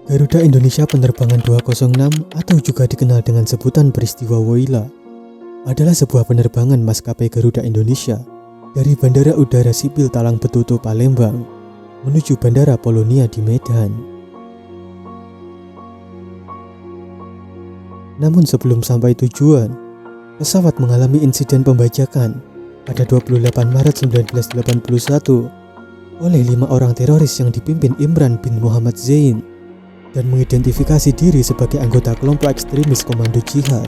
Garuda Indonesia penerbangan 206 atau juga dikenal dengan sebutan peristiwa Woyla adalah sebuah penerbangan maskapai Garuda Indonesia dari Bandara Udara Sipil Talang Betutu Palembang menuju Bandara Polonia di Medan. Namun sebelum sampai tujuan, pesawat mengalami insiden pembajakan pada 28 Maret 1981 oleh 5 orang teroris yang dipimpin Imran bin Muhammad Zain dan mengidentifikasi diri sebagai anggota kelompok ekstremis Komando Jihad.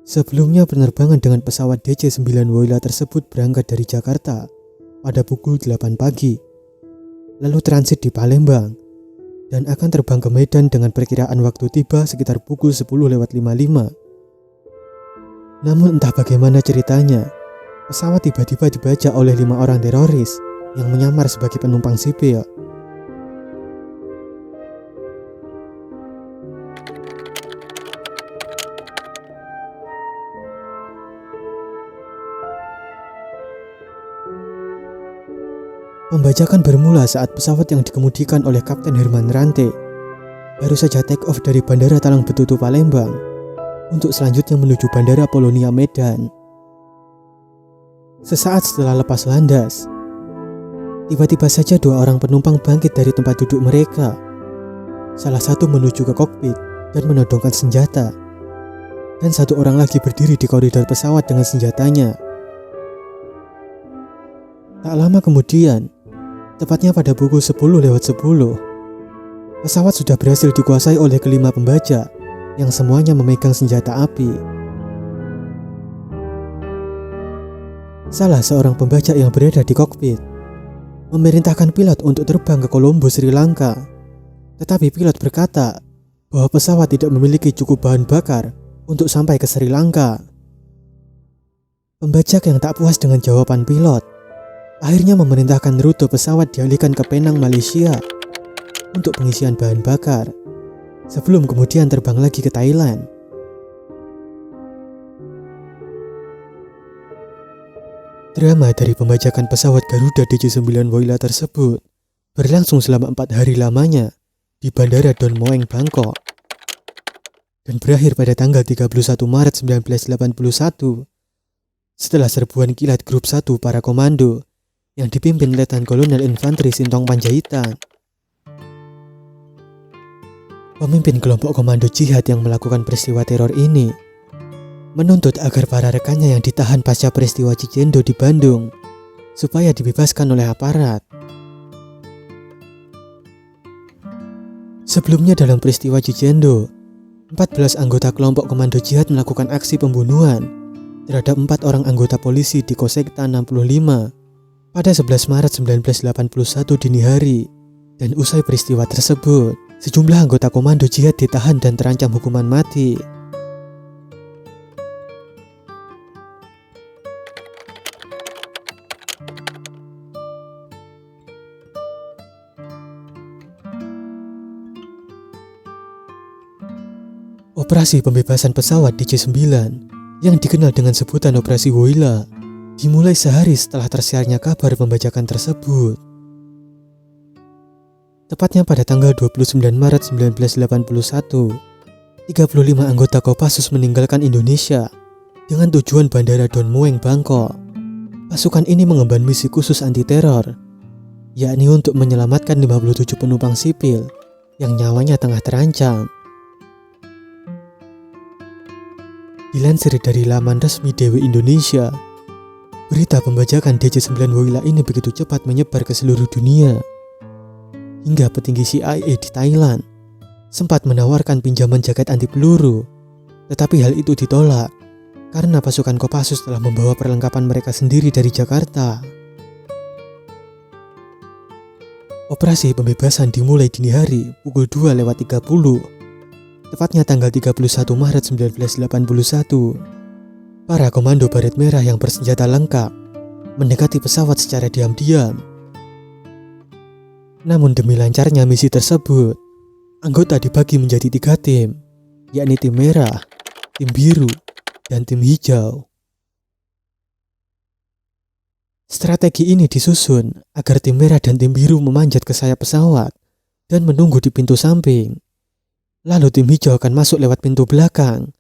Sebelumnya penerbangan dengan pesawat DC-9 Woyla tersebut berangkat dari Jakarta pada pukul 8 pagi, lalu transit di Palembang, dan akan terbang ke Medan dengan perkiraan waktu tiba sekitar pukul 10:55. Namun entah bagaimana ceritanya, pesawat tiba-tiba dibajak oleh 5 orang teroris yang menyamar sebagai penumpang sipil. Pembajakan bermula saat pesawat yang dikemudikan oleh Kapten Herman Rante baru saja take off dari Bandara Talang Betutu Palembang untuk selanjutnya menuju Bandara Polonia Medan. Sesaat setelah lepas landas, tiba-tiba saja 2 orang penumpang bangkit dari tempat duduk mereka. Salah satu menuju ke kokpit dan menodongkan senjata, dan 1 orang lagi berdiri di koridor pesawat dengan senjatanya. Tak lama kemudian, tepatnya pada pukul 10:10, pesawat sudah berhasil dikuasai oleh kelima pembajak yang semuanya memegang senjata api. Salah seorang pembajak yang berada di kokpit memerintahkan pilot untuk terbang ke Colombo, Sri Lanka. Tetapi pilot berkata bahwa pesawat tidak memiliki cukup bahan bakar untuk sampai ke Sri Lanka. Pembajak yang tak puas dengan jawaban pilot akhirnya memerintahkan rute pesawat dialihkan ke Penang, Malaysia untuk pengisian bahan bakar, sebelum kemudian terbang lagi ke Thailand. Drama dari pembajakan pesawat Garuda DC-9 Woyla tersebut berlangsung selama 4 hari lamanya di Bandara Don Mueang, Bangkok, dan berakhir pada tanggal 31 Maret 1981 setelah serbuan kilat grup 1 para komando yang dipimpin Letnan Kolonel Infanteri Sintong Panjaitan. Pemimpin kelompok komando jihad yang melakukan peristiwa teror ini menuntut agar para rekannya yang ditahan pasca peristiwa Cicendo di Bandung supaya dibebaskan oleh aparat. Sebelumnya dalam peristiwa Cicendo, 14 anggota kelompok komando jihad melakukan aksi pembunuhan terhadap 4 orang anggota polisi di Kosekta 65 pada 11 Maret 1981 dini hari, dan usai peristiwa tersebut, sejumlah anggota komando jihad ditahan dan terancam hukuman mati. Operasi pembebasan pesawat DC-9 yang dikenal dengan sebutan Operasi Woyla dimulai sehari setelah tersiarnya kabar pembajakan tersebut. Tepatnya pada tanggal 29 Maret 1981, 35 anggota Kopassus meninggalkan Indonesia dengan tujuan Bandara Don Mueang, Bangkok. Pasukan ini mengemban misi khusus anti-teror, yakni untuk menyelamatkan 57 penumpang sipil yang nyawanya tengah terancam. Dilansir dari laman resmi Dewi Indonesia, Berita pembajakan DC-9 Woyla ini begitu cepat menyebar ke seluruh dunia. Hingga petinggi CIA di Thailand sempat menawarkan pinjaman jaket anti peluru. Tetapi hal itu ditolak karena pasukan Kopassus telah membawa perlengkapan mereka sendiri dari Jakarta. Operasi pembebasan dimulai dini hari pukul 2:30, tepatnya tanggal 31 Maret 1981. Para komando baret merah yang bersenjata lengkap mendekati pesawat secara diam-diam. Namun demi lancarnya misi tersebut, anggota dibagi menjadi 3 tim, yakni tim merah, tim biru, dan tim hijau. Strategi ini disusun agar tim merah dan tim biru memanjat ke sayap pesawat dan menunggu di pintu samping. Lalu tim hijau akan masuk lewat pintu belakang.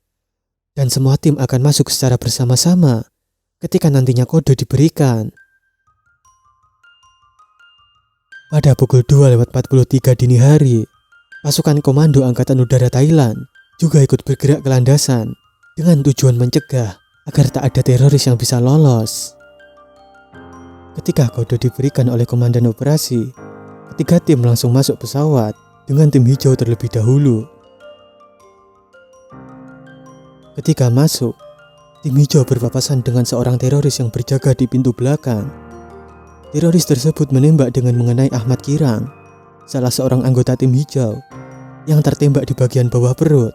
Dan semua tim akan masuk secara bersama-sama ketika nantinya kode diberikan. Pada pukul 2:43 dini hari, pasukan komando Angkatan Udara Thailand juga ikut bergerak ke landasan dengan tujuan mencegah agar tak ada teroris yang bisa lolos. Ketika kode diberikan oleh komandan operasi, ketiga tim langsung masuk pesawat dengan tim hijau terlebih dahulu. Ketika masuk, tim hijau berpapasan dengan seorang teroris yang berjaga di pintu belakang. Teroris tersebut menembak dengan mengenai Ahmad Kirang, salah seorang anggota tim hijau, yang tertembak di bagian bawah perut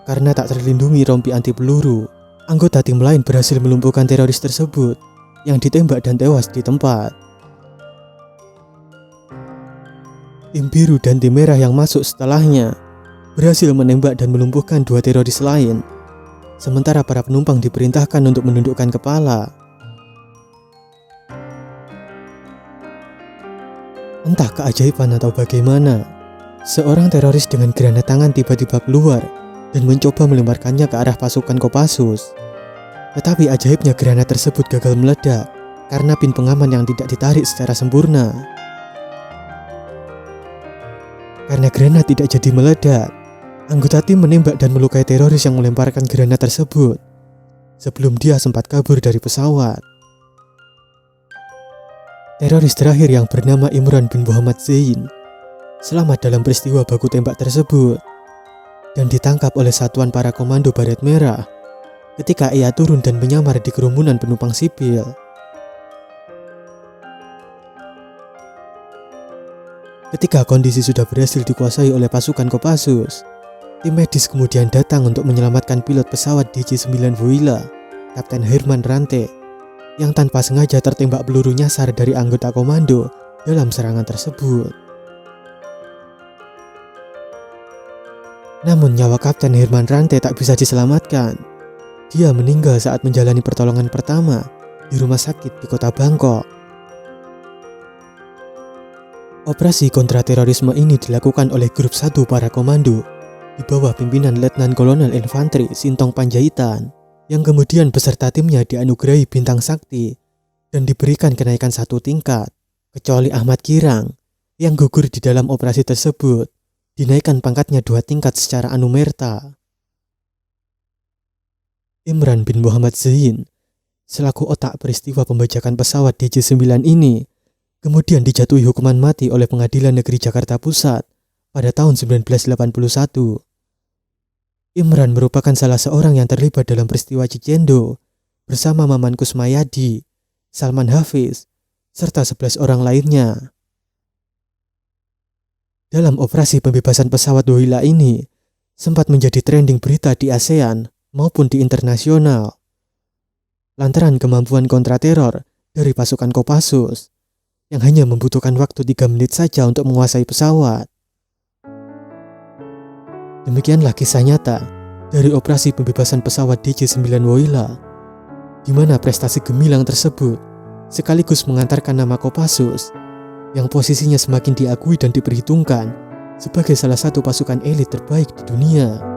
karena tak terlindungi rompi anti peluru. Anggota tim lain berhasil melumpuhkan teroris tersebut yang ditembak dan tewas di tempat. Tim biru dan tim merah yang masuk setelahnya berhasil menembak dan melumpuhkan 2 teroris lain. Sementara para penumpang diperintahkan untuk menundukkan kepala. Entah keajaiban atau bagaimana, seorang teroris dengan granat tangan tiba-tiba keluar dan mencoba melemparkannya ke arah pasukan Kopassus. Tetapi ajaibnya granat tersebut gagal meledak karena pin pengaman yang tidak ditarik secara sempurna. Karena granat tidak jadi meledak, anggota tim menembak dan melukai teroris yang melemparkan granat tersebut sebelum dia sempat kabur dari pesawat. Teroris terakhir yang bernama Imran bin Muhammad Zain selamat dalam peristiwa baku tembak tersebut dan ditangkap oleh satuan para komando baret merah ketika ia turun dan menyamar di kerumunan penumpang sipil. Ketika kondisi sudah berhasil dikuasai oleh pasukan Kopassus, tim medis kemudian datang untuk menyelamatkan pilot pesawat DC-9 Woyla, Kapten Herman Rante, yang tanpa sengaja tertembak peluru nyasar dari anggota komando dalam serangan tersebut. Namun nyawa Kapten Herman Rante tak bisa diselamatkan. Dia meninggal saat menjalani pertolongan pertama di rumah sakit di kota Bangkok. Operasi kontraterorisme ini dilakukan oleh grup 1 para komando di bawah pimpinan Letnan Kolonel Infanteri Sintong Panjaitan, yang kemudian beserta timnya dianugerahi bintang sakti dan diberikan kenaikan 1 tingkat, kecuali Ahmad Kirang yang gugur di dalam operasi tersebut dinaikkan pangkatnya 2 tingkat secara anumerta. Imran bin Muhammad Zain selaku otak peristiwa pembajakan pesawat DC-9 ini kemudian dijatuhi hukuman mati oleh Pengadilan Negeri Jakarta Pusat pada tahun 1981. Imran merupakan salah seorang yang terlibat dalam peristiwa Cicendo bersama Maman Kusmayadi, Salman Hafiz, serta 11 orang lainnya. Dalam operasi pembebasan pesawat Woyla ini sempat menjadi trending berita di ASEAN maupun di internasional lantaran kemampuan kontrateror dari pasukan Kopassus yang hanya membutuhkan waktu 3 menit saja untuk menguasai pesawat. Demikianlah kisah nyata dari operasi pembebasan pesawat DC-9 Woyla, di mana prestasi gemilang tersebut sekaligus mengantarkan nama Kopassus yang posisinya semakin diakui dan diperhitungkan sebagai salah satu pasukan elit terbaik di dunia.